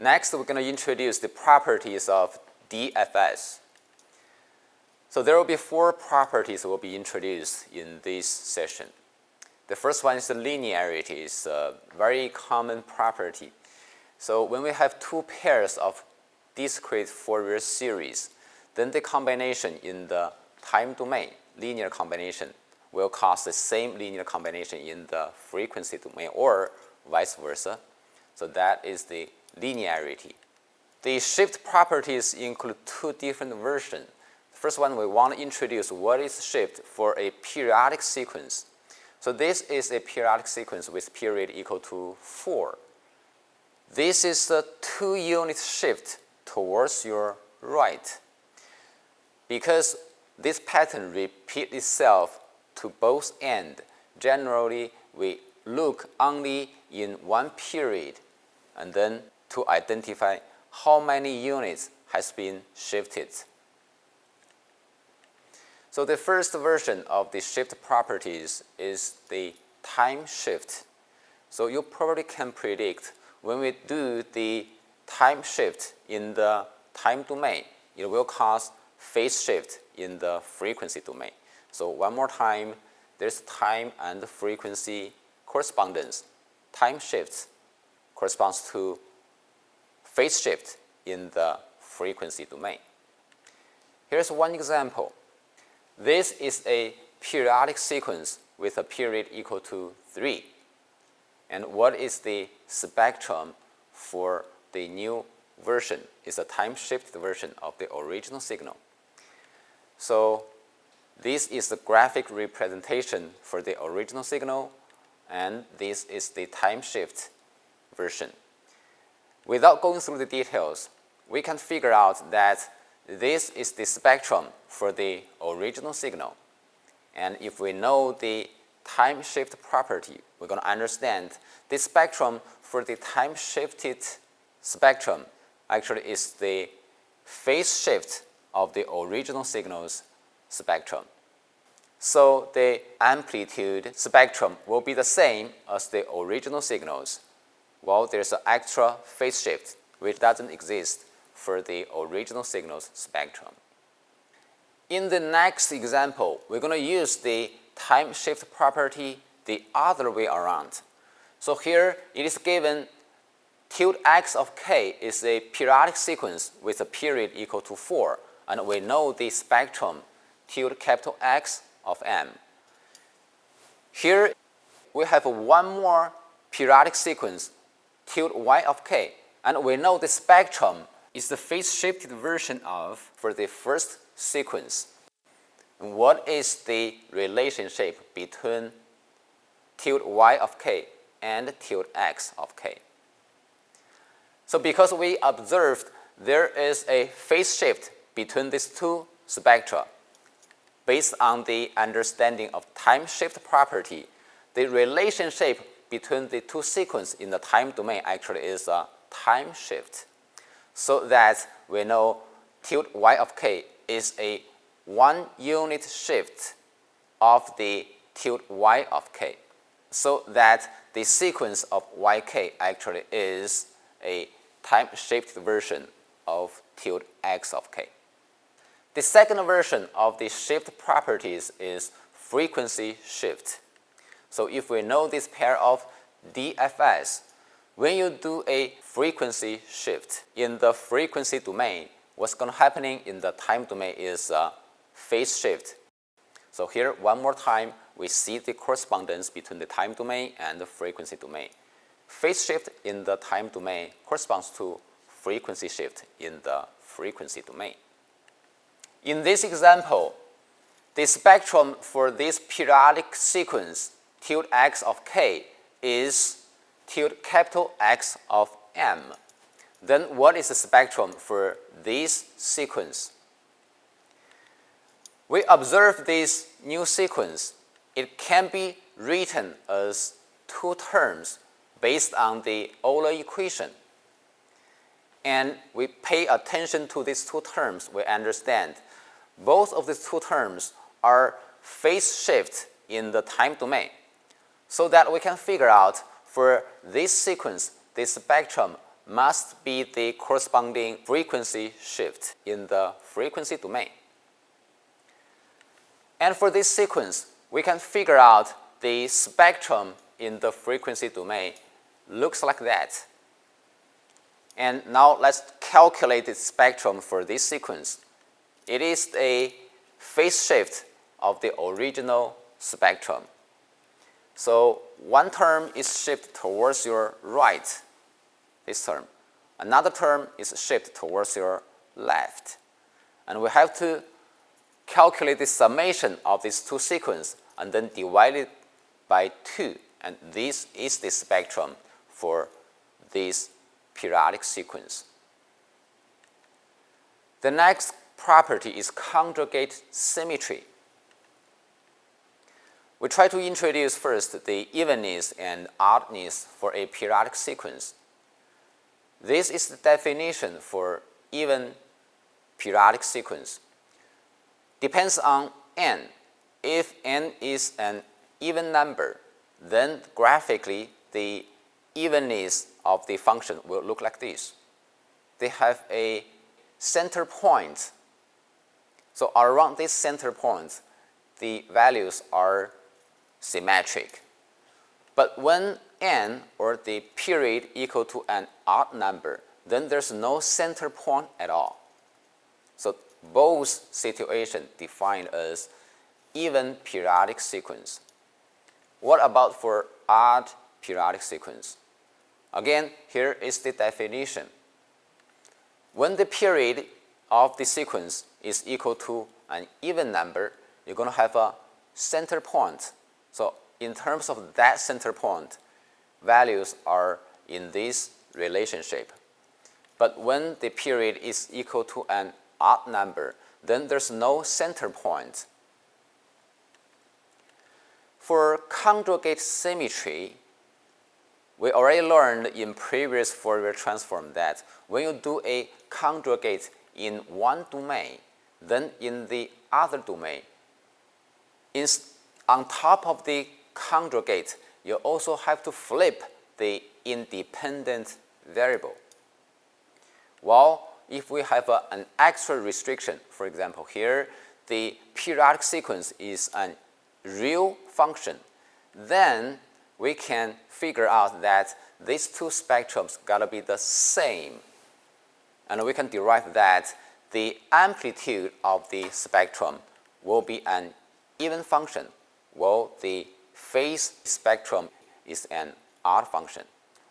Next, we're going to introduce the properties of DFS. So there will be 4 properties that will be introduced in this session. The first one is the linearity. It's a very common property. So when we have 2 pairs of discrete Fourier series, then the combination in the time domain, linear combination, will cause the same linear combination in the frequency domain or vice versa. So that is the linearity. The shift properties include 2 different versions. The first one, we want to introduce what is shift for a periodic sequence. So this is a periodic sequence with period equal to 4. This is a 2-unit shift towards your right. Because this pattern repeats itself to both ends, generally we look only in one period and then to identify how many units has been shifted. So the first version of the shift properties is the time shift. So you probably can predict when we do the time shift in the time domain, it will cause phase shift in the frequency domain. So one more time, there's time and frequency correspondence. Time shift corresponds to phase shift in the frequency domain. Here's one example. This is a periodic sequence with a period equal to 3. And what is the spectrum for the new version? It's a time-shifted version of the original signal. So this is the graphic representation for the original signal, and this is the time-shift version. Without going through the details, we can figure out that this is the spectrum for the original signal. And if we know the time shift property, we're going to understand the spectrum for the time-shifted spectrum actually is the phase shift of the original signal's spectrum. So the amplitude spectrum will be the same as the original signals, while there's an extra phase shift which doesn't exist for the original signal's spectrum. In the next example, we're going to use the time shift property the other way around. So here it is given tilde x of k is a periodic sequence with a period equal to 4, and we know the spectrum tilde capital X of m. Here we have one more periodic sequence tilde y of k, and we know the spectrum is the phase shifted version of for the first sequence. What is the relationship between tilde y of k and tilde x of k? So because we observed there is a phase shift between these 2 spectra, based on the understanding of time shift property, the relationship between the 2 sequences in the time domain actually is a time shift. So that we know tilde y of k is a 1-unit shift of the tilde y of k. So that the sequence of yk actually is a time-shifted version of tilde x of k. The second version of the shift properties is frequency shift. So if we know this pair of DFS, when you do a frequency shift in the frequency domain, what's going to happen in the time domain is a phase shift. So here, one more time, we see the correspondence between the time domain and the frequency domain. Phase shift in the time domain corresponds to frequency shift in the frequency domain. In this example, the spectrum for this periodic sequence, tilde x of k, is tilde capital X of m. Then what is the spectrum for this sequence? We observe this new sequence. It can be written as 2 terms based on the Euler equation. And we pay attention to these 2 terms, we understand both of these 2 terms are phase shift in the time domain, so that we can figure out for this sequence, the spectrum must be the corresponding frequency shift in the frequency domain. And for this sequence, we can figure out the spectrum in the frequency domain looks like that. And now let's calculate the spectrum for this sequence. It is a phase shift of the original spectrum. So one term is shifted towards your right, this term. Another term is shifted towards your left. And we have to calculate the summation of these two sequences and then divide it by 2. And this is the spectrum for this periodic sequence. The next property is conjugate symmetry. We try to introduce first the evenness and oddness for a periodic sequence. This is the definition for even periodic sequence. Depends on n. If n is an even number, then graphically the evenness of the function will look like this. They have a center point. So around this center point, the values are symmetric. But when n, or the period, equal to an odd number, then there's no center point at all. So both situations defined as even periodic sequence. What about for odd periodic sequence? Again, here is the definition. When the period of the sequence is equal to an even number, you're going to have a center point. So in terms of that center point, values are in this relationship. But when the period is equal to an odd number, then there's no center point. For conjugate symmetry, we already learned in previous Fourier transform that when you do a conjugate in one domain, then in the other domain, on top of the conjugate, you also have to flip the independent variable. Well, if we have an extra restriction, for example, here the periodic sequence is a real function, then we can figure out that these two spectrums gotta be the same. And we can derive that the amplitude of the spectrum will be an even function, while the phase spectrum is an odd function.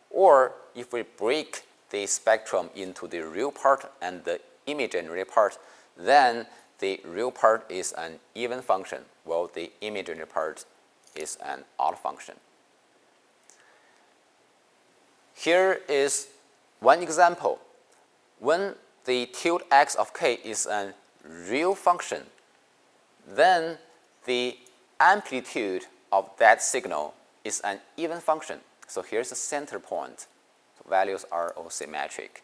Or if we break the spectrum into the real part and the imaginary part, then the real part is an even function, while the imaginary part is an odd function. Here is one example. When the tilde x of k is a real function, then the amplitude of that signal is an even function. So here's the center point. So values are all symmetric.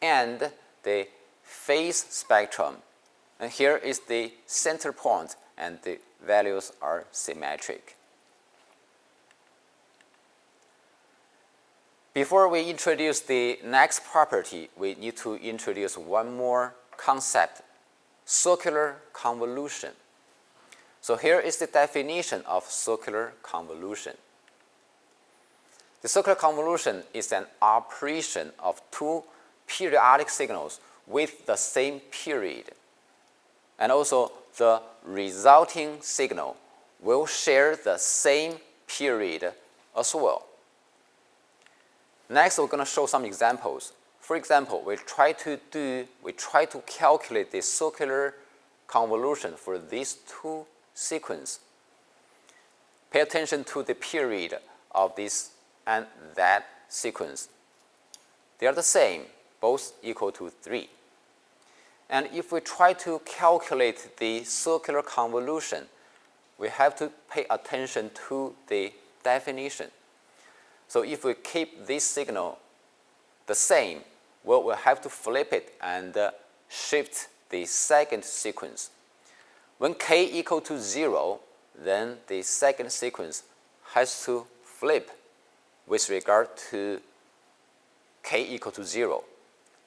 And the phase spectrum, and here is the center point, and the values are symmetric. Before we introduce the next property, we need to introduce one more concept, circular convolution. So here is the definition of circular convolution. The circular convolution is an operation of two periodic signals with the same period. And also the resulting signal will share the same period as well. Next, we're going to show some examples. For example, we try to calculate the circular convolution for these two sequences. Pay attention to the period of this and that sequence. They are the same, both equal to 3. And if we try to calculate the circular convolution, we have to pay attention to the definition. So if we keep this signal the same, well, we'll have to flip it and shift the second sequence. When k equal to 0, then the second sequence has to flip with regard to k equal to 0.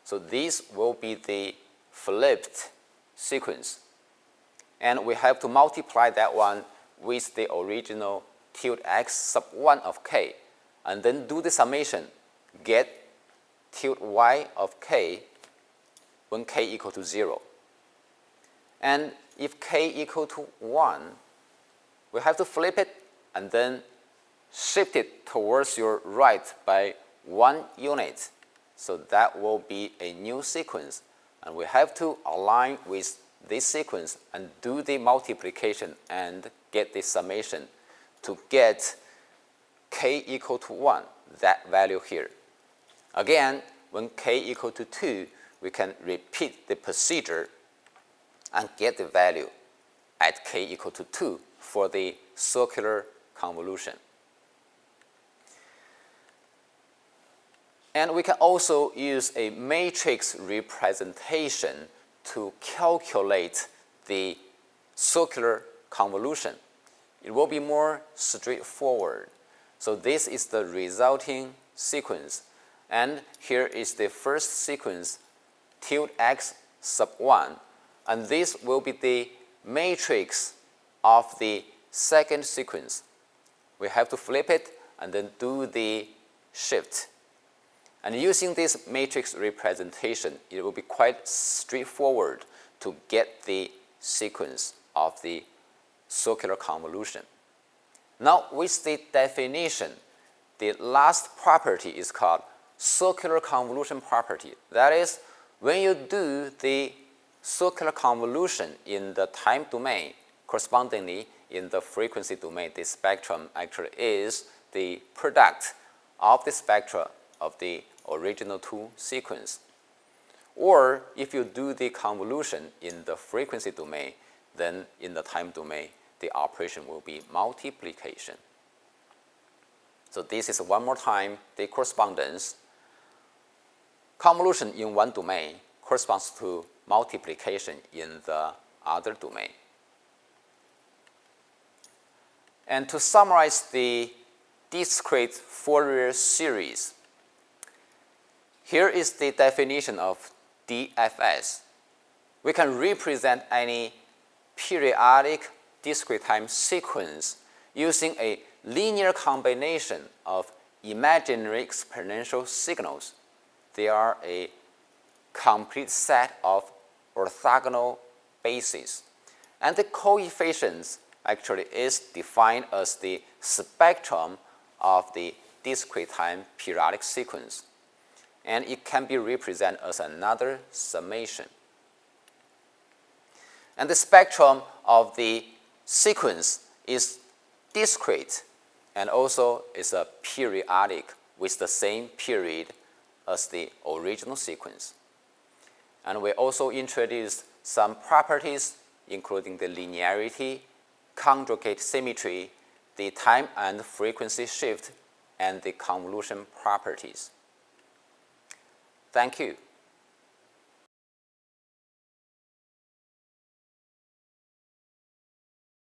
So this will be the flipped sequence. And we have to multiply that one with the original tilde x sub 1 of k, and then do the summation, get tilde y of k when k equal to 0. And if k equal to 1, we have to flip it and then shift it towards your right by 1 unit. So that will be a new sequence. And we have to align with this sequence and do the multiplication and get the summation to get k equal to 1, that value here. Again, when k equal to 2, we can repeat the procedure and get the value at k equal to 2 for the circular convolution. And we can also use a matrix representation to calculate the circular convolution. It will be more straightforward. So this is the resulting sequence. And here is the first sequence, tilde x sub 1. And this will be the matrix of the second sequence. We have to flip it and then do the shift. And using this matrix representation, it will be quite straightforward to get the sequence of the circular convolution. Now, with the definition, the last property is called circular convolution property. That is, when you do the circular convolution in the time domain, correspondingly in the frequency domain, the spectrum actually is the product of the spectra of the original two sequence. Or if you do the convolution in the frequency domain, then in the time domain, the operation will be multiplication. So this is one more time the correspondence. Convolution in one domain corresponds to multiplication in the other domain. And to summarize the discrete Fourier series, here is the definition of DFS. We can represent any periodic discrete time sequence using a linear combination of imaginary exponential signals. They are a complete set of orthogonal bases. And the coefficients actually is defined as the spectrum of the discrete time periodic sequence. And it can be represented as another summation. And the spectrum of the sequence is discrete and also is a periodic with the same period as the original sequence. And we also introduced some properties including the linearity, conjugate symmetry, the time and frequency shift, and the convolution properties. Thank you.